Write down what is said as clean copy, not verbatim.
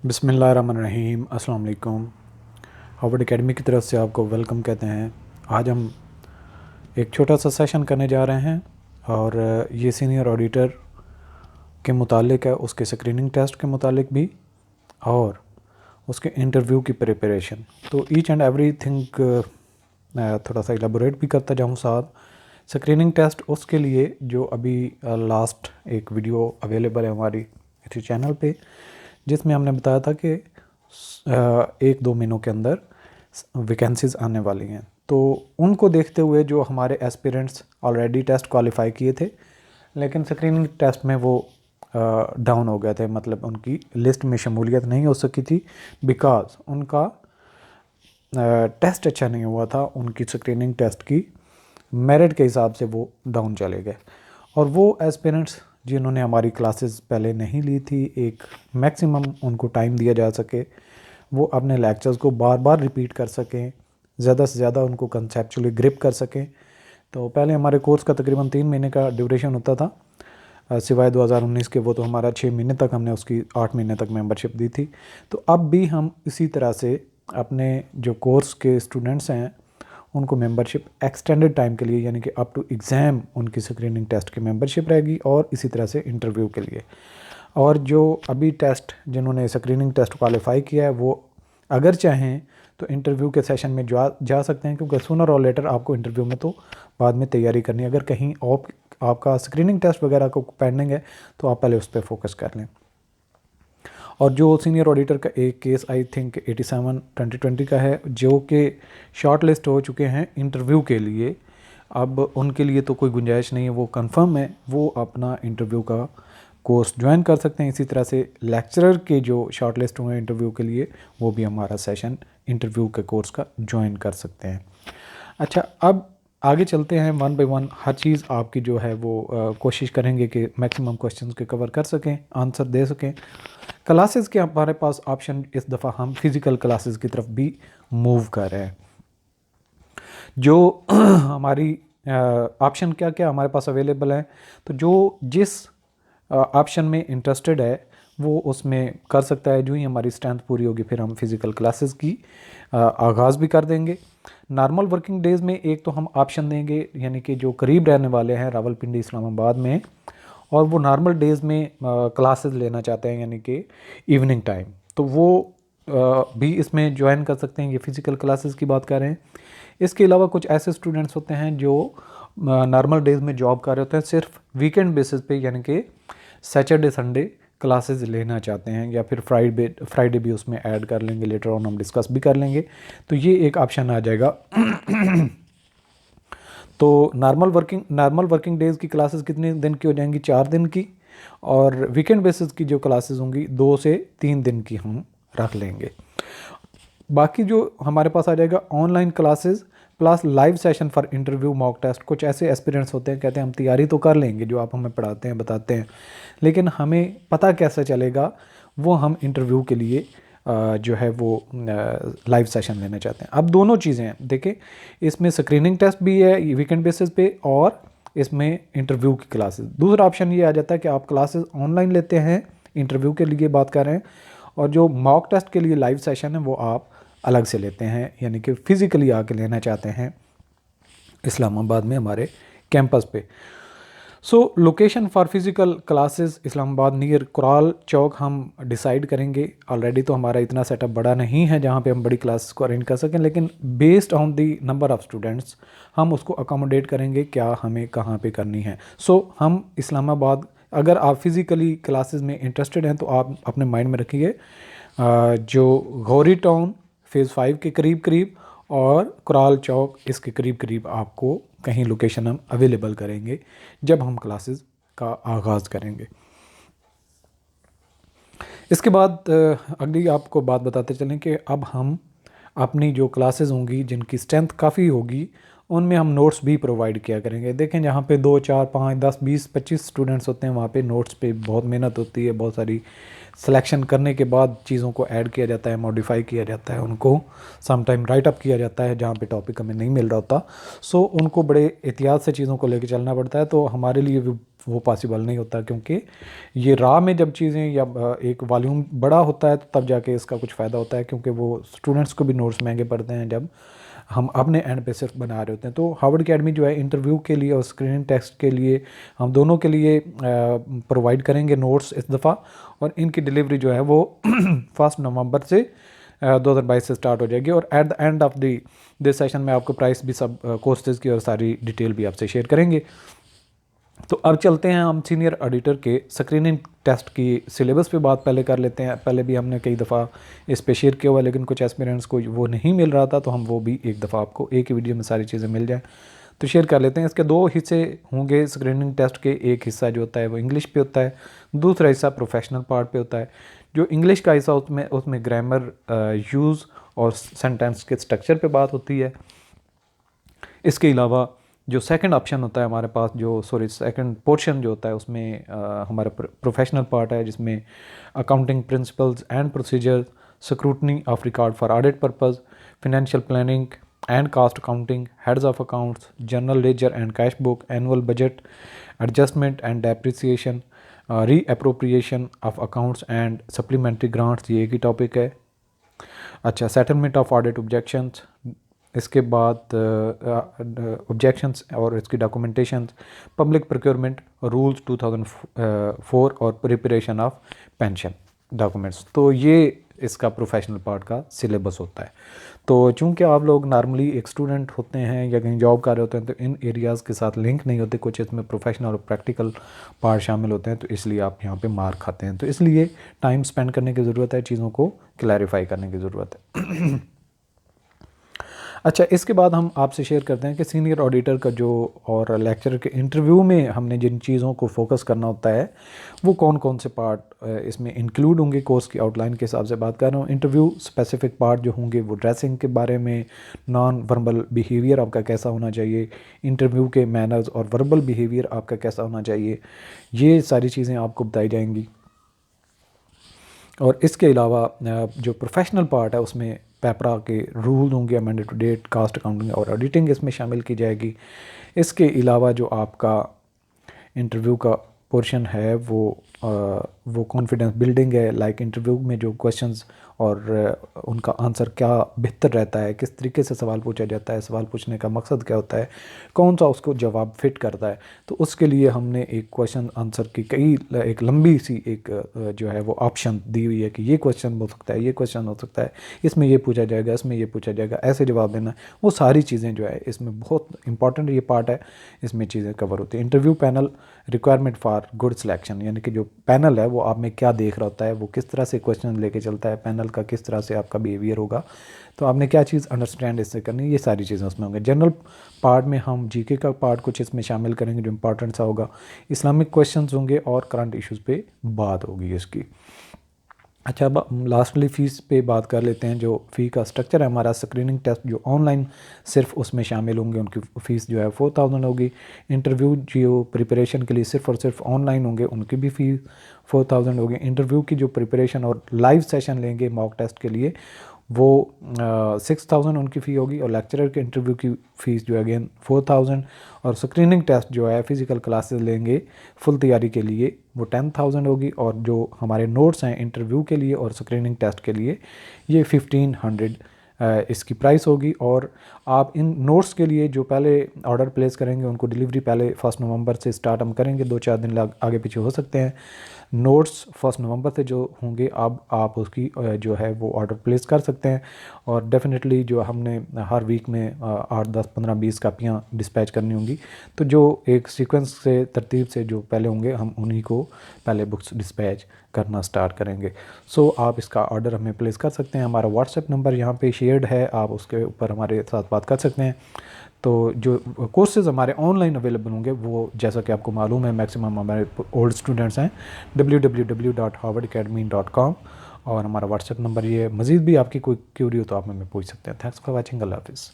बिस्मिल्लाहिर्रहमानिर्रहीम। अस्सलाम वालेकुम। हार्वर्ड एकेडमी की तरफ से आपको वेलकम कहते हैं। आज हम एक छोटा सा सेशन करने जा रहे हैं और ये सीनियर ऑडिटर के मुतालिक है, उसके स्क्रीनिंग टेस्ट के मुतालिक भी और उसके इंटरव्यू की प्रिपरेशन। तो ईच एंड एवरी थिंग थोड़ा सा इलेबोरेट भी करता जाऊँ साथ। स्क्रीनिंग टेस्ट उसके लिए जो अभी लास्ट एक वीडियो अवेलेबल है हमारी इसी चैनल पे, जिसमें हमने बताया था कि 1-2 महीनों के अंदर वैकेंसीज़ आने वाली हैं। तो उनको देखते हुए जो हमारे एस्पिरेंट्स ऑलरेडी टेस्ट क्वालिफाई किए थे लेकिन स्क्रीनिंग टेस्ट में वो डाउन हो गए थे, मतलब उनकी लिस्ट में शमूलियत नहीं हो सकी थी बिकॉज उनका टेस्ट अच्छा नहीं हुआ था। उनकी स्क्रीनिंग टेस्ट की मेरिट के हिसाब से वो डाउन चले गए। और वो एस्पिरेंट्स जिन्होंने हमारी क्लासेस पहले नहीं ली थी, एक मैक्सिमम उनको टाइम दिया जा सके, वो अपने लेक्चर्स को बार बार रिपीट कर सकें, ज़्यादा से ज़्यादा उनको कंसेप्चुअली ग्रिप कर सकें। तो पहले हमारे कोर्स का तकरीबन 3 महीने का ड्यूरेशन होता था, सिवाय 2019 के, वो तो हमारा 6 महीने तक, हमने उसकी 8 महीने तक मेंबरशिप दी थी। तो अब भी हम इसी तरह से अपने जो कोर्स के स्टूडेंट्स हैं उनको मेंबरशिप एक्सटेंडेड टाइम के लिए, यानी कि अप टू एग्ज़ाम उनकी स्क्रीनिंग टेस्ट की मेंबरशिप रहेगी और इसी तरह से इंटरव्यू के लिए। और जो अभी टेस्ट जिन्होंने स्क्रीनिंग टेस्ट क्वालिफाई किया है वो अगर चाहें तो इंटरव्यू के सेशन में जा सकते हैं, क्योंकि सूनर और लेटर आपको इंटरव्यू में तो बाद में तैयारी करनी है। अगर कहीं आपका स्क्रीनिंग टेस्ट वगैरह को पेंडिंग है तो आप पहले उस पर फोकस कर लें। और जो सीनियर ऑडिटर का एक केस आई थिंक 87/2020 का है, जो कि शॉर्ट लिस्ट हो चुके हैं इंटरव्यू के लिए, अब उनके लिए तो कोई गुंजाइश नहीं है, वो कंफर्म है, वो अपना इंटरव्यू का कोर्स ज्वाइन कर सकते हैं। इसी तरह से लेक्चरर के जो शॉर्ट लिस्ट हुए इंटरव्यू के लिए, वो भी हमारा सेशन इंटरव्यू के कोर्स का ज्वाइन कर सकते हैं। अच्छा, अब आगे चलते हैं, वन बाय वन हर चीज़ आपकी जो है वो कोशिश करेंगे कि मैक्सिमम क्वेश्चंस के कवर कर सकें, आंसर दे सकें। क्लासेस के हमारे पास ऑप्शन, इस दफ़ा हम फिज़िकल क्लासेस की तरफ भी मूव कर रहे हैं। जो हमारी ऑप्शन क्या क्या हमारे पास अवेलेबल है, तो जो जिस ऑप्शन में इंटरेस्टेड है वो उसमें कर सकता है। जो ही हमारी स्ट्रेंथ पूरी होगी फिर हम फिज़िकल क्लासेस की आगाज़ भी कर देंगे। नॉर्मल वर्किंग डेज़ में एक तो हम ऑप्शन देंगे, यानी कि जो करीब रहने वाले हैं रावलपिंडी इस्लामाबाद में, और वो नॉर्मल डेज़ में क्लासेस लेना चाहते हैं यानी कि इवनिंग टाइम, तो वो भी इसमें ज्वाइन कर सकते हैं। ये फ़िज़िकल क्लासेस की बात कर रहे हैं। इसके अलावा कुछ ऐसे स्टूडेंट्स होते हैं जो नॉर्मल डेज़ में जॉब कर रहे होते हैं, सिर्फ वीकेंड बेसिस पे, यानी कि सैटरडे संडे क्लासेस लेना चाहते हैं, या फिर फ्राइडे भी उसमें ऐड कर लेंगे, लेटर ऑन हम डिस्कस भी कर लेंगे। तो ये एक ऑप्शन आ जाएगा। तो नॉर्मल वर्किंग डेज़ की क्लासेस कितने दिन की हो जाएंगी? 4 दिन की। और वीकेंड बेसिस की जो क्लासेस होंगी 2 से 3 दिन की हम रख लेंगे। बाकी जो हमारे पास आ जाएगा online classes plus live session for interview mock test. कुछ ऐसे एस्पिरेंट्स होते हैं, कहते हैं हम तैयारी तो कर लेंगे जो आप हमें पढ़ाते हैं बताते हैं, लेकिन हमें पता कैसे चलेगा, वो हम इंटरव्यू के लिए जो है वो लाइव सेशन लेना चाहते हैं। अब दोनों चीज़ें हैं, देखें, इसमें स्क्रीनिंग टेस्ट भी है वीकेंड बेसिस पे और इसमें इंटरव्यू की क्लासेस। दूसरा ऑप्शन ये आ जाता है कि आप क्लासेस ऑनलाइन लेते हैं, इंटरव्यू के लिए बात कर रहे हैं, और जो मॉक टेस्ट के लिए लाइव सेशन है वो आप अलग से लेते हैं, यानी कि फ़िज़िकली आके लेना चाहते हैं इस्लामाबाद में हमारे कैंपस पे। So location for physical classes Islamabad near Kural Chowk हम डिसाइड करेंगे। ऑलरेडी तो हमारा इतना सेटअप बड़ा नहीं है जहाँ पे हम बड़ी क्लासेस को अरेंज कर सकें, लेकिन based on the number of students हम उसको अकोमोडेट करेंगे क्या हमें कहाँ पे करनी है। सो हम इस्लामाबाद, अगर आप फिज़िकली क्लासेस में इंटरेस्टेड हैं तो आप अपने माइंड में रखिए जो गौरी टाउन फ़ेज़ 5 के करीब करीब और कुराल चौक इसके करीब करीब आपको कहीं लोकेशन हम अवेलेबल करेंगे जब हम क्लासेस का आगाज़ करेंगे। इसके बाद अगली आपको बात बताते चलें कि अब हम अपनी जो क्लासेस होंगी जिनकी स्ट्रेंथ काफ़ी होगी उनमें हम नोट्स भी प्रोवाइड किया करेंगे। देखें, जहाँ पे 2 4 5 10 20 25 स्टूडेंट्स होते हैं वहाँ पे नोट्स पे बहुत मेहनत होती है, बहुत सारी सिलेक्शन करने के बाद चीज़ों को ऐड किया जाता है, मॉडिफाई किया जाता है, उनको सम टाइम राइट अप किया जाता है जहाँ पे टॉपिक हमें नहीं मिल रहा होता। सो उनको बड़े एहतियात से चीज़ों को लेके चलना पड़ता है। तो हमारे लिए वो पॉसिबल नहीं होता, क्योंकि ये राह में जब चीज़ें या एक वॉल्यूम बड़ा होता है तो तब जाके इसका कुछ फ़ायदा होता है, क्योंकि वो स्टूडेंट्स को भी नोट्स महंगे पड़ते हैं जब हम अपने एंड पे सिर्फ बना रहे होते हैं। तो हार्वर्ड अकेडमी जो है इंटरव्यू के लिए और स्क्रीनिंग टेस्ट के लिए हम दोनों के लिए प्रोवाइड करेंगे नोट्स इस दफ़ा, और इनकी डिलीवरी जो है वो 1 नवंबर से 2022 से स्टार्ट हो जाएगी। और at the end of this session में आपको प्राइस भी सब कोर्सेज़ की और सारी डिटेल भी आपसे शेयर करेंगे। तो अब चलते हैं हम सीनियर ऑडिटर के स्क्रीनिंग टेस्ट की सिलेबस पे बात पहले कर लेते हैं। पहले भी हमने कई दफ़ा इस पे शेयर किया हुआ, लेकिन कुछ एस्पिरेंट्स को वो नहीं मिल रहा था, तो हम वो भी एक दफ़ा आपको एक ही वीडियो में सारी चीज़ें मिल जाएँ तो शेयर कर लेते हैं। इसके 2 हिस्से होंगे स्क्रीनिंग टेस्ट के। एक हिस्सा जो होता है वो इंग्लिश पे होता है, दूसरा हिस्सा प्रोफेशनल पार्ट पे होता है। जो इंग्लिश का हिस्सा उसमें ग्रामर, यूज़ और सेंटेंस के स्ट्रक्चर पे बात होती है। इसके अलावा जो सेकंड ऑप्शन होता है हमारे पास, सेकंड पोर्शन जो होता है उसमें हमारा प्रोफेशनल पार्ट है, जिसमें accounting principles and procedure, scrutiny of record for audit purpose, financial planning and cost accounting, heads of accounts, general ledger and cash book, annual budget, adjustment and depreciation, reappropriation of accounts and supplementary grants, ये एक ही topic है। अच्छा, settlement of audit objections, इसके बाद objections और इसकी documentation, public procurement rules 2004 और preparation of pension documents. तो ये इसका प्रोफेशनल पार्ट का सिलेबस होता है। तो चूंकि आप लोग नॉर्मली एक स्टूडेंट होते हैं या कहीं जॉब कर रहे होते हैं, तो इन एरियाज़ के साथ लिंक नहीं होते, कुछ इसमें प्रोफेशनल और प्रैक्टिकल पार्ट शामिल होते हैं, तो इसलिए आप यहाँ पे मार्क खाते हैं। तो इसलिए टाइम स्पेंड करने की ज़रूरत है, चीज़ों को क्लैरिफाई करने की ज़रूरत है। अच्छा, इसके बाद हम आपसे शेयर करते हैं कि सीनियर ऑडिटर का जो और लेक्चरर के इंटरव्यू में हमने जिन चीज़ों को फोकस करना होता है वो कौन कौन से पार्ट इसमें इंक्लूड होंगे। कोर्स की आउटलाइन के हिसाब से बात कर रहा हूँ। इंटरव्यू स्पेसिफिक पार्ट जो होंगे वो ड्रेसिंग के बारे में, नॉन वर्बल बिहेवियर आपका कैसा होना चाहिए, इंटरव्यू के मैनर्स और वर्बल बिहेवियर आपका कैसा होना चाहिए, ये सारी चीज़ें आपको बताई जाएंगी। और इसके अलावा जो प्रोफेशनल पार्ट है उसमें पेपरा के रूल होंगे, amended to date, cost accounting और ऑडिटिंग इसमें शामिल की जाएगी। इसके अलावा जो आपका इंटरव्यू का पोर्शन है वो कॉन्फिडेंस बिल्डिंग है, लाइक इंटरव्यू में जो क्वेश्चंस और उनका आंसर क्या बेहतर रहता है, किस तरीके से सवाल पूछा जाता है, सवाल पूछने का मकसद क्या होता है, कौन सा उसको जवाब फिट करता है। तो उसके लिए हमने एक क्वेश्चन आंसर की एक लंबी सी एक जो है वो ऑप्शन दी हुई है कि ये क्वेश्चन हो सकता है, ये क्वेश्चन हो सकता है, इसमें ये पूछा जाएगा, इसमें ये पूछा जाएगा, ऐसे जवाब देना। वो सारी चीज़ें जो है इसमें बहुत इंपॉर्टेंट ये पार्ट है, इसमें चीज़ें कवर होती है। Interview panel requirement for good selection, यानी कि जो पैनल है वो आप में क्या देख रहा होता है, वो किस तरह से क्वेश्चन लेके चलता है, पैनल का किस तरह से आपका बिहेवियर होगा, तो आपने क्या चीज़ अंडरस्टैंड इससे करनी, ये सारी चीज़ें उसमें होंगी। जनरल पार्ट में हम जीके का पार्ट कुछ इसमें शामिल करेंगे जो इंपॉर्टेंट सा होगा, इस्लामिक क्वेश्चंस होंगे और करंट इश्यूज़ पे बात होगी इसकी। अच्छा, अब लास्टली फ़ीस पे बात कर लेते हैं। जो फ़ी का स्ट्रक्चर है हमारा, स्क्रीनिंग टेस्ट जो ऑनलाइन सिर्फ उसमें शामिल होंगे उनकी फ़ीस जो है 4000 होगी। इंटरव्यू जो प्रिपरेशन के लिए सिर्फ और सिर्फ ऑनलाइन होंगे उनकी भी फ़ीस 4000 होगी। इंटरव्यू की जो प्रिपरेशन और लाइव सेशन लेंगे मॉक टेस्ट के लिए वो 6000 उनकी फ़ी होगी, और लेक्चरर के इंटरव्यू की फ़ीस जो है अगेन 4000, और स्क्रीनिंग टेस्ट जो है फ़िज़िकल क्लासेस लेंगे फुल तैयारी के लिए वो 10000 होगी, और जो हमारे नोट्स हैं इंटरव्यू के लिए और स्क्रीनिंग टेस्ट के लिए ये 1500 इसकी प्राइस होगी। और आप इन नोट्स के लिए जो पहले ऑर्डर प्लेस करेंगे उनको डिलीवरी पहले 1 नवंबर से स्टार्ट हम करेंगे, 2-4 दिन आगे पीछे हो सकते हैं। नोट्स 1 नवंबर से जो होंगे अब आप उसकी जो है वो ऑर्डर प्लेस कर सकते हैं, और डेफिनेटली जो हमने हर वीक में 8, 10, 15, 20 कापियाँ डिस्पैच करनी होंगी, तो जो एक सीक्वेंस से तरतीब से जो पहले होंगे हम उन्हीं को पहले बुक्स डिस्पैच करना स्टार्ट करेंगे। सो आप इसका ऑर्डर हमें प्लेस कर सकते हैं। हमारा व्हाट्सएप नंबर यहाँ पे शेयर्ड है, आप उसके ऊपर हमारे साथ बात कर सकते हैं। तो जो कोर्सेज़ हमारे ऑनलाइन अवेलेबल होंगे वो जैसा कि आपको मालूम है मैक्सिमम हमारे ओल्ड स्टूडेंट्स हैं www.harvardacademy.com, और हमारा व्हाट्सएप नंबर ये है। मज़ीद भी आपकी कोई क्यूरी हो तो आप हमें पूछ सकते हैं। Thanks for watching. अल्लाह हाफ़िज़।